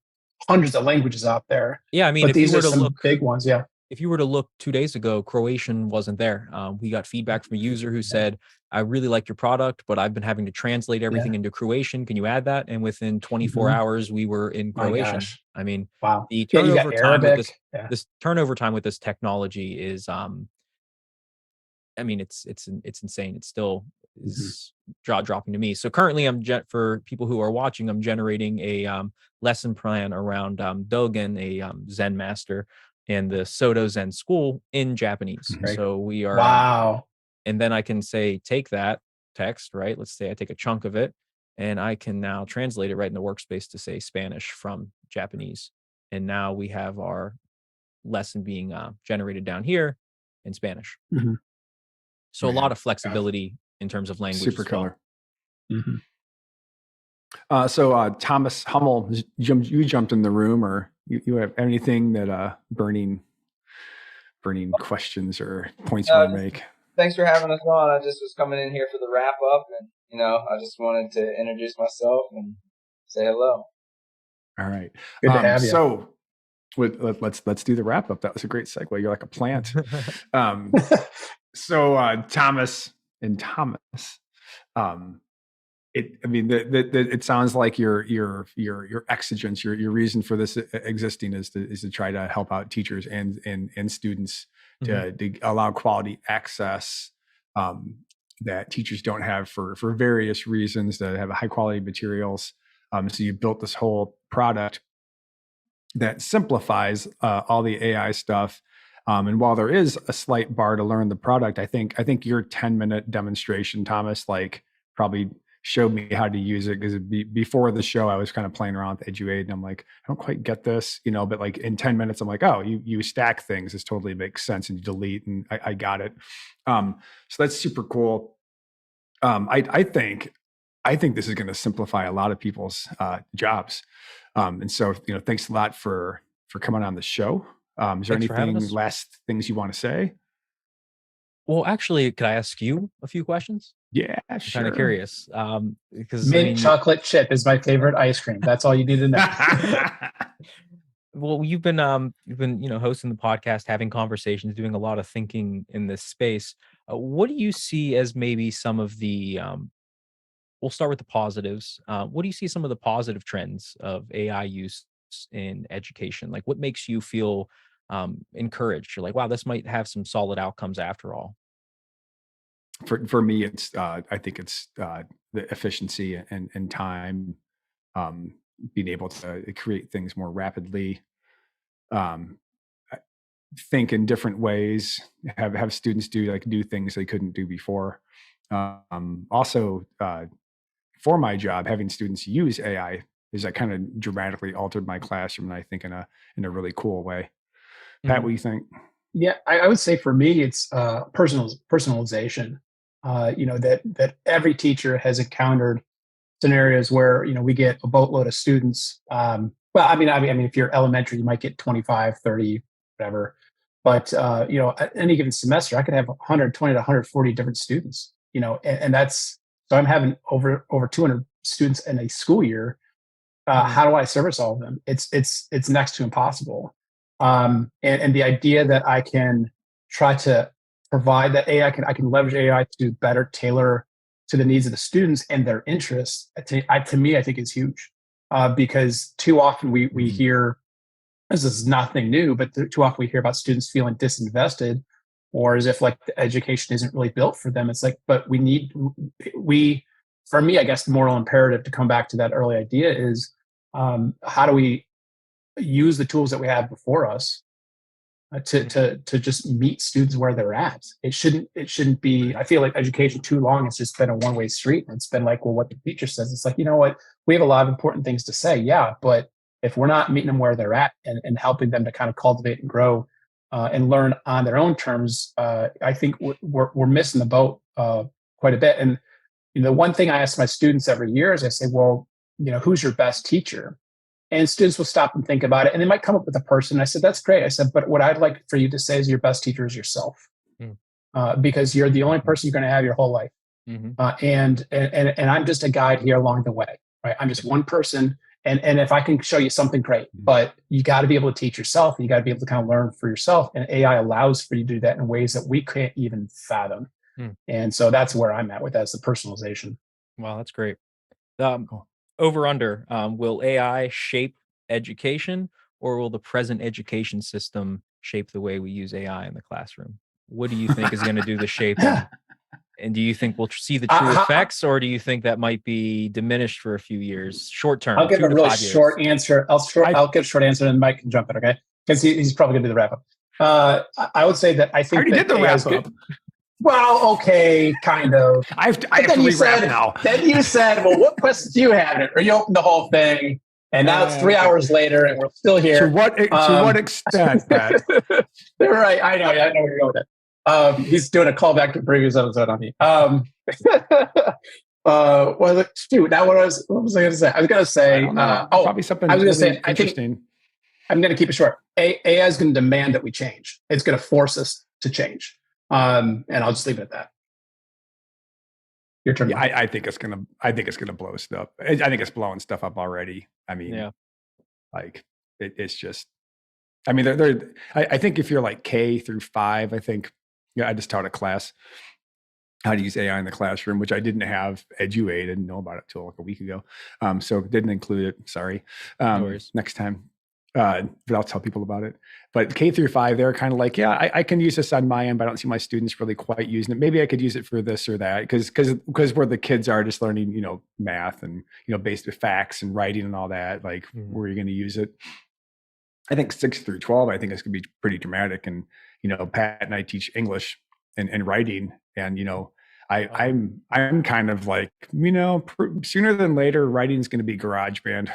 hundreds of languages out there. Yeah, I mean, but these are some big ones. Yeah. if you were to look 2 days ago, Croatian wasn't there. We got feedback from a user who said, I really like your product, but I've been having to translate everything into Croatian. Can you add that? And within 24 hours, we were in My Croatian. gosh. I mean, Wow. the Yeah, you got turnover time with Arabic. this turnover time with this technology is, I mean, it's insane. It still is jaw dropping to me. So currently, for people who are watching, I'm generating a lesson plan around Dogen, a Zen master, and the Soto Zen school in Japanese. Right. So we are, Wow. and then I can say, take that text, right? Let's say I take a chunk of it, and I can now translate it right in the workspace to say Spanish from Japanese. And now we have our lesson being generated down here in Spanish. So a lot of flexibility in terms of language. Super as well. killer. So Thomas Hummel, you jumped in the room, or you have anything that burning questions or points you want to make? Thanks for having us on. I just was coming in here for the wrap up, and I just wanted to introduce myself and say hello. All right. Good to have you. So let's do the wrap up. That was a great segue. You're like a plant. So Thomas, it sounds like your exigence, your reason for this existing is to try to help out teachers and students to allow quality access that teachers don't have for various reasons, to have high quality materials. So you built this whole product that simplifies all the AI stuff. And while there is a slight bar to learn the product, I think your 10-minute demonstration, Thomas, like probably showed me how to use it, because before the show I was kind of playing around with Eduaide, and I'm like, I don't quite get this, but like in 10 minutes I'm like, oh, you stack things, this totally makes sense, and you delete, and I got it. So that's super cool. I think this is going to simplify a lot of people's jobs. And so, thanks a lot for coming on the show. Is there anything, last things you want to say? Well, actually, could I ask you a few questions? Yeah, I'm sure. kind of curious. Because mint chocolate chip is my favorite ice cream. That's all you need to know. Well, you've been hosting the podcast, having conversations, doing a lot of thinking in this space. What do you see as maybe some of the we'll start with the positives. What do you see some of the positive trends of AI use in education? Like, what makes you feel encouraged? You're like, wow, this might have some solid outcomes after all. For me, it's I think it's the efficiency and time, being able to create things more rapidly, think in different ways, have students do things they couldn't do before. Also, for my job, having students use AI is that kind of dramatically altered my classroom, and I think in a really cool way. Pat, what do you think? Yeah, I would say for me, it's personalization. That every teacher has encountered scenarios where we get a boatload of students. Well, I mean, if you're elementary, you might get 25, 30, whatever. But at any given semester, I could have 120 to 140 different students. And that's, so I'm having over 200 students in a school year. How do I service all of them? It's next to impossible. And the idea that I can try to provide that AI, I can leverage AI to better tailor to the needs of the students and their interests, to me, I think is huge. Because too often we hear, this is nothing new, but too often we hear about students feeling disinvested, or as if like the education isn't really built for them. It's like, but for me, I guess the moral imperative to come back to that early idea is, how do we use the tools that we have before us to just meet students where they're at? It shouldn't be, I feel like education too long, it's just been a one-way street. And it's been like, well, what the teacher says, it's like, you know what, we have a lot of important things to say. Yeah. But if we're not meeting them where they're at and helping them to kind of cultivate and grow and learn on their own terms, I think we're missing the boat quite a bit. And the one thing I ask my students every year is I say, well, who's your best teacher? And students will stop and think about it, and they might come up with a person. I said, that's great. I said, but what I'd like for you to say is your best teacher is yourself, because you're the only person you're going to have your whole life. And I'm just a guide here along the way, right? I'm just one person, And if I can show you something, great. But you got to be able to teach yourself. And you got to be able to kind of learn for yourself. And AI allows for you to do that in ways that we can't even fathom. And so that's where I'm at with that, is the personalization. Wow, that's great. Over under, will AI shape education, or will the present education system shape the way we use AI in the classroom? What do you think is going to do the shaping? And do you think we'll see the true effects, or do you think that might be diminished for a few years, short term? I'll give a really short answer. I'll give a short answer, and Mike can jump in, okay? Because he's probably going to do the wrap up. I would say that I think I already did the wrap up. Well, okay, kind of. I have to rewrap now. Then you said, well, what questions do you have? Or you opened the whole thing, and now it's 3 hours later, and we're still here. To what extent, Pat? They're right. I know where you're going with that. He's doing a callback to the previous episode on me. Well, shoot, now what was I going to say? I was going to say, probably something I was going to really say, interesting. I'm going to keep it short. AI is going to demand that we change. It's going to force us to change. And I'll just leave it at that. Your turn. Yeah, I think it's gonna blow stuff. I think it's blowing stuff up already. I mean, like it's just. I mean, I think if you're like K through 5, I think. Yeah, I just taught a class how to use AI in the classroom, which I didn't have. Eduaide, I didn't know about it till like a week ago, so didn't include it. Sorry. No worries. Next time. But I'll tell people about it. But K through 5, they're kind of like, yeah, I can use this on my end, but I don't see my students really quite using it. Maybe I could use it for this or that, because where the kids are just learning, math and based with facts and writing and all that, like where you're going to use it. I think 6 through 12, I think it's going to be pretty dramatic. And Pat and I teach English and writing, and I'm kind of like, sooner than later, writing is going to be GarageBand.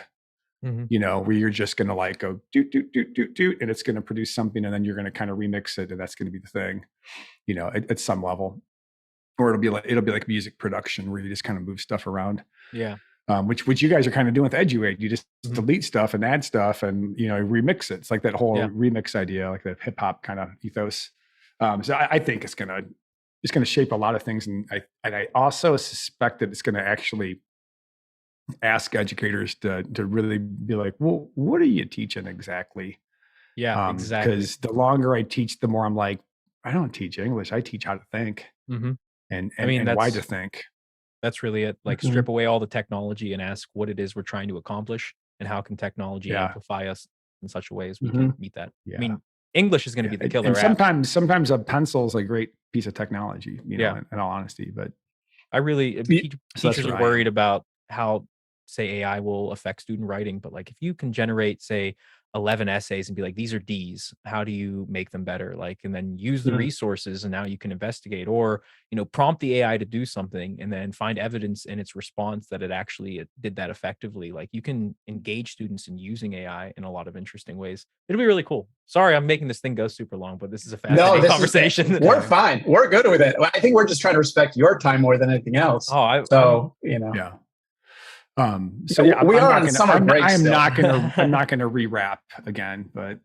Where you're just going to like go doot, and it's going to produce something, and then you're going to kind of remix it, and that's going to be the thing, at some level. Or it'll be like music production, where you just kind of move stuff around. Yeah. Which you guys are kind of doing with Eduaide. You just delete stuff and add stuff and remix it. It's like that whole remix idea, like the hip hop kind of ethos. So I think it's going to shape a lot of things, and I also suspect that it's going to actually ask educators to really be like, well, what are you teaching exactly? Yeah, exactly. Because the longer I teach, the more I'm like, I don't teach English. I teach how to think, and why to think. That's really it. Like strip away all the technology and ask what it is we're trying to accomplish, and how can technology amplify us in such a way as we can meet that. Yeah. I mean, English is going to be the killer. And sometimes a pencil is a great piece of technology, in all honesty. But I really teachers are worried about how, say, AI will affect student writing, but like if you can generate, say, 11 essays and be like, these are D's, how do you make them better? Like, and then use the resources, and now you can investigate, or prompt the AI to do something and then find evidence in its response that it did that effectively. Like, you can engage students in using AI in a lot of interesting ways. It'll be really cool. Sorry, I'm making this thing go super long, but this is a fascinating conversation. We're fine. We're good with it. I think we're just trying to respect your time more than anything else. Yeah. So yeah, we are on summer break. I'm not going to rewrap again, but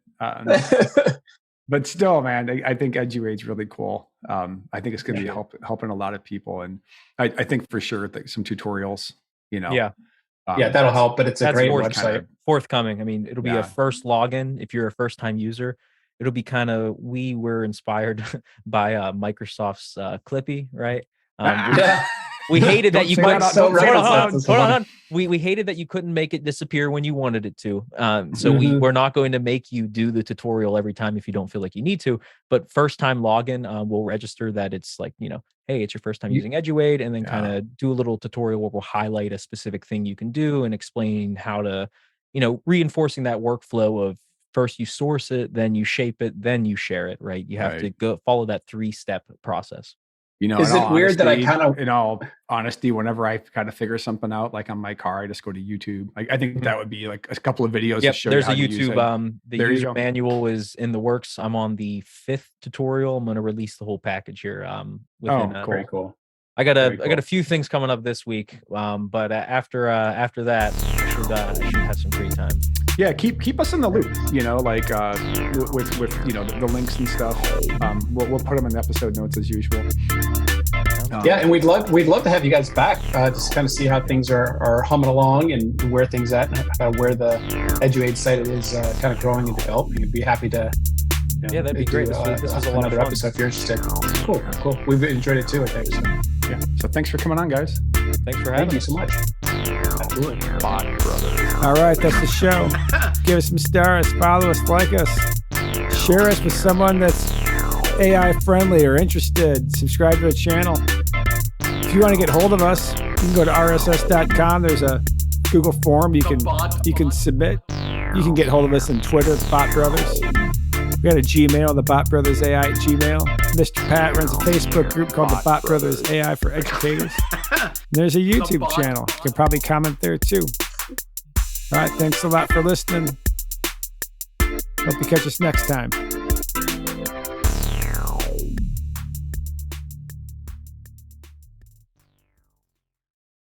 still, man, I think Eduaide's really cool. I think it's going to be helping a lot of people, and I think for sure some tutorials. That'll help. But it's a great website. Forthcoming. I mean, it'll be a first login if you're a first time user. It'll be we were inspired by Microsoft's Clippy, right? We hated that you couldn't. Hold on. We hated that you couldn't make it disappear when you wanted it to. So we're not going to make you do the tutorial every time if you don't feel like you need to. But first time login, we'll register that it's like, hey, it's your first time using Eduaide, and then kind of do a little tutorial where we'll highlight a specific thing you can do and explain how to, reinforcing that workflow of first you source it, then you shape it, then you share it. Right? You have to go follow that 3-step process. Is it weird that I kind of, in all honesty, whenever I kind of figure something out, like on my car, I just go to YouTube. I think that would be like a couple of videos. Yep, there's a YouTube. The user manual is in the works. I'm on the 5th tutorial. I'm going to release the whole package here. Very cool. I got a few things coming up this week. But after that, I should have some free time. Yeah, keep us in the loop, with the links and stuff. We'll put them in the episode notes as usual. Yeah, and we'd love to have you guys back, just kind of see how things are humming along and where things at, and where the Eduaide site is kind of growing and developing. We'd be happy to. Yeah, that'd be great. This was a lot of fun. Episode if you're interested. Cool. We've enjoyed it too, I think. So. Yeah. So thanks for coming on, guys. Thanks for having Thank you so much. Absolutely. Bot Brothers. All right, that's the show. Give us some stars, follow us, like us, share us with someone that's AI friendly or interested. Subscribe to the channel. If you want to get hold of us, you can go to rss.com. There's a Google form you can submit. You can get hold of us on Twitter, the Bot Brothers. We got a Gmail, the Bot Brothers AI at Gmail. Mr. Pat runs a Facebook group called the Bot Brothers AI for Educators. And there's a YouTube channel. You can probably comment there too. All right, thanks a lot for listening. Hope you catch us next time.